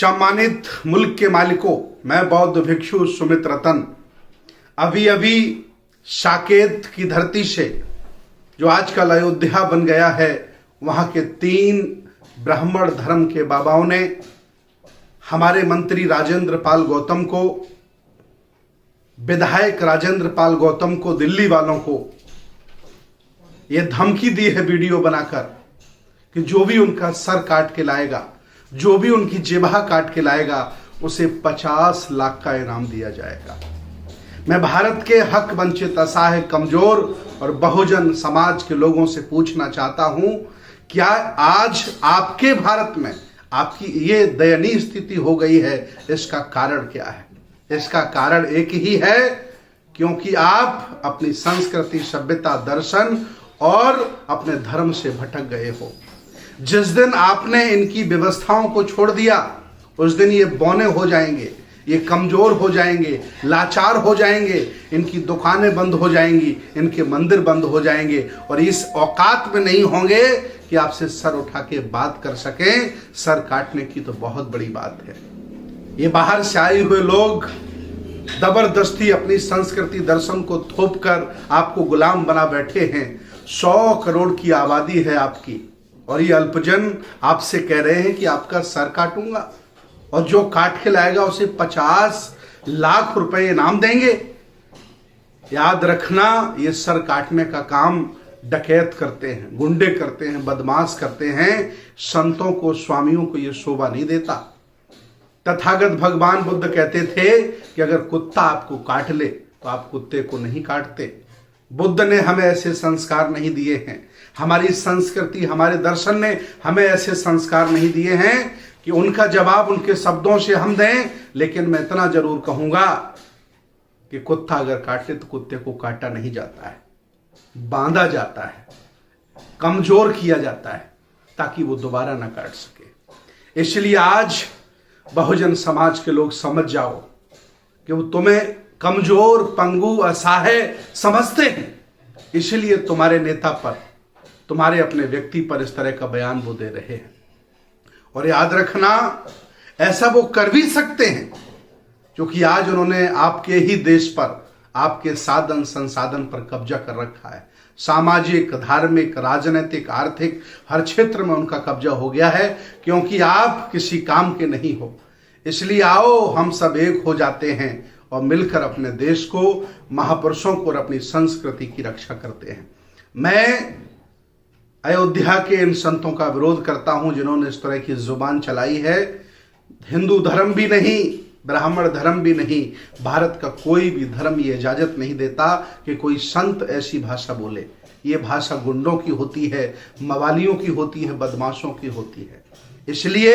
सम्मानित मुल्क के मालिकों, मैं बौद्ध भिक्षु सुमित रतन अभी अभी साकेत की धरती से जो आजकल अयोध्या बन गया है, वहां के 3 ब्राह्मण धर्म के बाबाओं ने हमारे मंत्री राजेंद्र पाल गौतम को, विधायक राजेंद्र पाल गौतम को, दिल्ली वालों को यह धमकी दी है वीडियो बनाकर कि जो भी उनका सर काट के लाएगा, जो भी उनकी जिह्वा काट के लाएगा, उसे 50 लाख का इनाम दिया जाएगा। मैं भारत के हक वंचित, असहाय, कमजोर और बहुजन समाज के लोगों से पूछना चाहता हूं, क्या आज आपके भारत में आपकी ये दयनीय स्थिति हो गई है? इसका कारण क्या है? इसका कारण एक ही है, क्योंकि आप अपनी संस्कृति, सभ्यता, दर्शन और अपने धर्म से भटक गए हो। जिस दिन आपने इनकी व्यवस्थाओं को छोड़ दिया, उस दिन ये बौने हो जाएंगे, ये कमजोर हो जाएंगे, लाचार हो जाएंगे, इनकी दुकानें बंद हो जाएंगी, इनके मंदिर बंद हो जाएंगे और इस औकात में नहीं होंगे कि आपसे सर उठा के बात कर सकें। सर काटने की तो बहुत बड़ी बात है। ये बाहर से आए हुए लोग जबरदस्ती अपनी संस्कृति, दर्शन को थोप कर आपको गुलाम बना बैठे हैं। 100 करोड़ की आबादी है आपकी, और ये अल्पजन आपसे कह रहे हैं कि आपका सर काटूंगा, और जो काट के लाएगा उसे 50 लाख रुपए इनाम देंगे। याद रखना, ये सर काटने का काम डकैत करते हैं, गुंडे करते हैं, बदमाश करते हैं। संतों को, स्वामियों को ये शोभा नहीं देता। तथागत भगवान बुद्ध कहते थे कि अगर कुत्ता आपको काट ले तो आप कुत्ते को नहीं काटते। बुद्ध ने हमें ऐसे संस्कार नहीं दिए हैं। हमारी संस्कृति, हमारे दर्शन ने हमें ऐसे संस्कार नहीं दिए हैं कि उनका जवाब उनके शब्दों से हम दें। लेकिन मैं इतना जरूर कहूंगा कि कुत्ता अगर काटे तो कुत्ते को काटा नहीं जाता है, बांधा जाता है, कमजोर किया जाता है, ताकि वो दोबारा ना काट सके। इसलिए आज बहुजन समाज के लोग समझ जाओ कि वो तुम्हें कमजोर, पंगु, असहाय समझते हैं। इसलिए तुम्हारे नेता पर, तुम्हारे अपने व्यक्ति पर इस तरह का बयान वो दे रहे हैं। और याद रखना, ऐसा वो कर भी सकते हैं क्योंकि आज उन्होंने आपके ही देश पर, आपके साधन संसाधन पर कब्जा कर रखा है। सामाजिक, धार्मिक, राजनीतिक, आर्थिक हर क्षेत्र में उनका कब्जा हो गया है, क्योंकि आप किसी काम के नहीं हो। इसलिए आओ हम सब एक हो जाते हैं और मिलकर अपने देश को, महापुरुषों को और अपनी संस्कृति की रक्षा करते हैं। मैं अयोध्या के इन संतों का विरोध करता हूं जिन्होंने इस तरह की जुबान चलाई है। हिंदू धर्म भी नहीं, ब्राह्मण धर्म भी नहीं, भारत का कोई भी धर्म ये इजाजत नहीं देता कि कोई संत ऐसी भाषा बोले। ये भाषा गुंडों की होती है, मवालियों की होती है, बदमाशों की होती है। इसलिए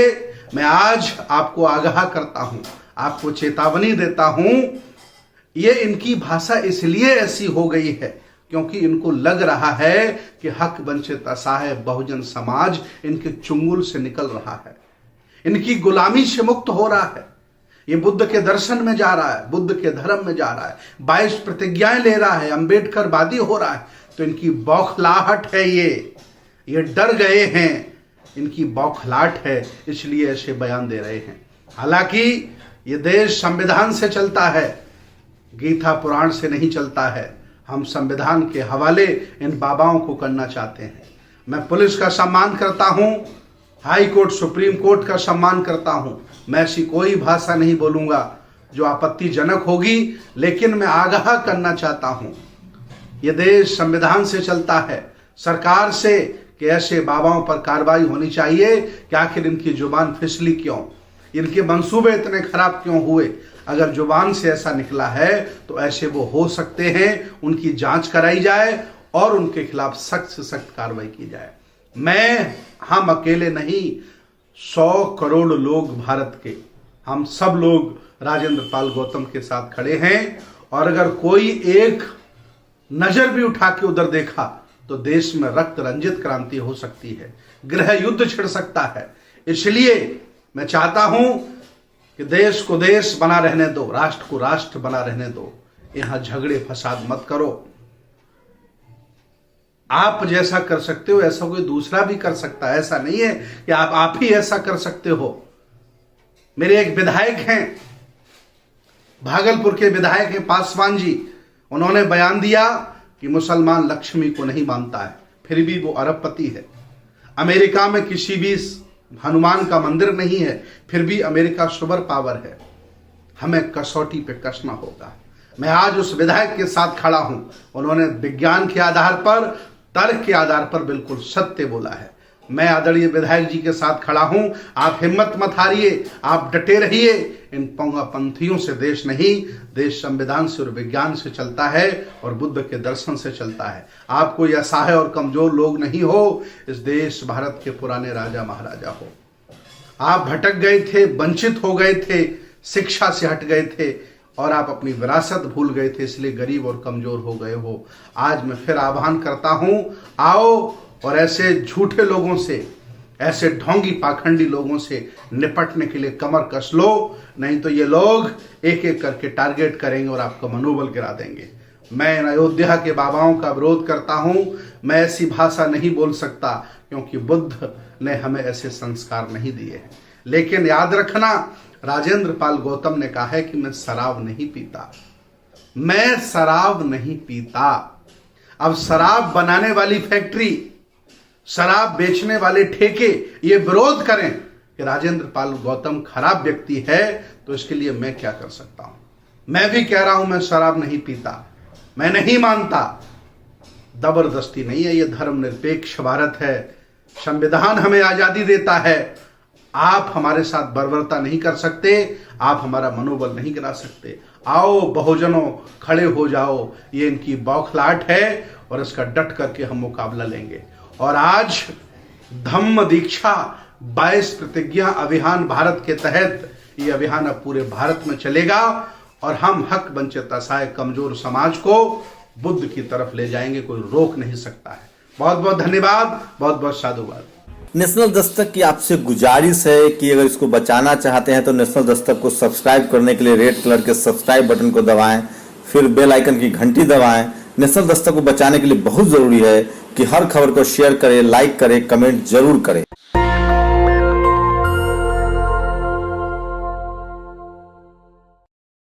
मैं आज आपको आगाह करता हूं, आपको चेतावनी देता हूं। ये इनकी भाषा इसलिए ऐसी हो गई है क्योंकि इनको लग रहा है कि हक वंचित, असहाय, बहुजन समाज इनके चुंगल से निकल रहा है, इनकी गुलामी से मुक्त हो रहा है। ये बुद्ध के दर्शन में जा रहा है, बुद्ध के धर्म में जा रहा है, 22 प्रतिज्ञाएं ले रहा है, अम्बेडकरवादी हो रहा है। तो इनकी बौखलाहट है, ये डर गए हैं, इनकी बौखलाहट है, इसलिए ऐसे बयान दे रहे हैं। हालांकि ये देश संविधान से चलता है, गीता पुराण से नहीं चलता है। हम संविधान के हवाले इन बाबाओं को करना चाहते हैं। मैं पुलिस का सम्मान करता हूं, हाई कोर्ट, सुप्रीम कोर्ट का सम्मान करता हूं। मैं ऐसी कोई भाषा नहीं बोलूंगा जो आपत्तिजनक होगी, लेकिन मैं आगाह करना चाहता हूं, यह देश संविधान से चलता है, सरकार से, कि ऐसे बाबाओं पर कार्रवाई होनी चाहिए कि आखिर इनकी जुबान फिसली क्यों, इनके मंसूबे इतने खराब क्यों हुए। अगर जुबान से ऐसा निकला है तो ऐसे वो हो सकते हैं, उनकी जांच कराई जाए और उनके खिलाफ सख्त से सख्त कार्रवाई की जाए। हम अकेले नहीं, 100 करोड़ लोग भारत के, हम सब लोग राजेंद्र पाल गौतम के साथ खड़े हैं। और अगर कोई एक नजर भी उठा के उधर देखा तो देश में रक्त रंजित क्रांति हो सकती है, गृह युद्ध छिड़ सकता है। इसलिए मैं चाहता हूं कि देश को देश बना रहने दो, राष्ट्र को राष्ट्र बना रहने दो। यहां झगड़े फसाद मत करो। आप जैसा कर सकते हो ऐसा कोई दूसरा भी कर सकता है। ऐसा नहीं है कि आप ही ऐसा कर सकते हो। मेरे एक विधायक हैं, भागलपुर के विधायक हैं पासवान जी, उन्होंने बयान दिया कि मुसलमान लक्ष्मी को नहीं मानता है, फिर भी वो अरबपति है। अमेरिका में किसी भी हनुमान का मंदिर नहीं है, फिर भी अमेरिका सुपर पावर है। हमें कसौटी पे कसना होगा। मैं आज उस विधायक के साथ खड़ा हूं, उन्होंने विज्ञान के आधार पर, तर्क के आधार पर बिल्कुल सत्य बोला है। मैं आदरणीय विधायक जी के साथ खड़ा हूं। आप हिम्मत मत हारिए, आप डटे रहिए। इन पोंगापंथियों से देश नहीं, देश संविधान से और विज्ञान से चलता है और बुद्ध के दर्शन से चलता है। आप कोई असहाय और कमजोर लोग नहीं हो, इस देश भारत के पुराने राजा महाराजा हो। आप भटक गए थे, वंचित हो गए थे, शिक्षा से हट गए थे और आप अपनी विरासत भूल गए थे, इसलिए गरीब और कमजोर हो गए हो। आज मैं फिर आह्वान करता हूं, आओ और ऐसे झूठे लोगों से, ऐसे ढोंगी पाखंडी लोगों से निपटने के लिए कमर कस लो, नहीं तो ये लोग एक एक करके टारगेट करेंगे और आपका मनोबल गिरा देंगे। मैं अयोध्या के बाबाओं का विरोध करता हूं। मैं ऐसी भाषा नहीं बोल सकता क्योंकि बुद्ध ने हमें ऐसे संस्कार नहीं दिए हैं। लेकिन याद रखना, राजेंद्र पाल गौतम ने कहा है कि मैं शराब नहीं पीता, मैं शराब नहीं पीता। अब शराब बनाने वाली फैक्ट्री, शराब बेचने वाले ठेके ये विरोध करें कि राजेंद्र पाल गौतम खराब व्यक्ति है, तो इसके लिए मैं क्या कर सकता हूं? मैं भी कह रहा हूं मैं शराब नहीं पीता, मैं नहीं मानता। जबरदस्ती नहीं है, ये धर्मनिरपेक्ष भारत है, संविधान हमें आजादी देता है। आप हमारे साथ बर्बरता नहीं कर सकते, आप हमारा मनोबल नहीं गिरा सकते। आओ बहुजनों, खड़े हो जाओ, ये इनकी बौखलाहट है और इसका डट करके हम मुकाबला लेंगे। और आज धम्म दीक्षा 22 प्रतिज्ञा अभियान भारत के तहत, ये अभियान अब पूरे भारत में चलेगा और हम हक वंचित असहाय कमजोर समाज को बुद्ध की तरफ ले जाएंगे, कोई रोक नहीं सकता है। बहुत बहुत धन्यवाद, बहुत बहुत साधुवाद। नेशनल दस्तक की आपसे गुजारिश है कि अगर इसको बचाना चाहते हैं तो नेशनल दस्तक को सब्सक्राइब करने के लिए रेड कलर के सब्सक्राइब बटन को दबाएं, फिर बेल आइकन की घंटी दबाएं। नेशनल दस्तक को बचाने के लिए बहुत जरूरी है कि हर खबर को शेयर करें, लाइक करें, कमेंट जरूर करें।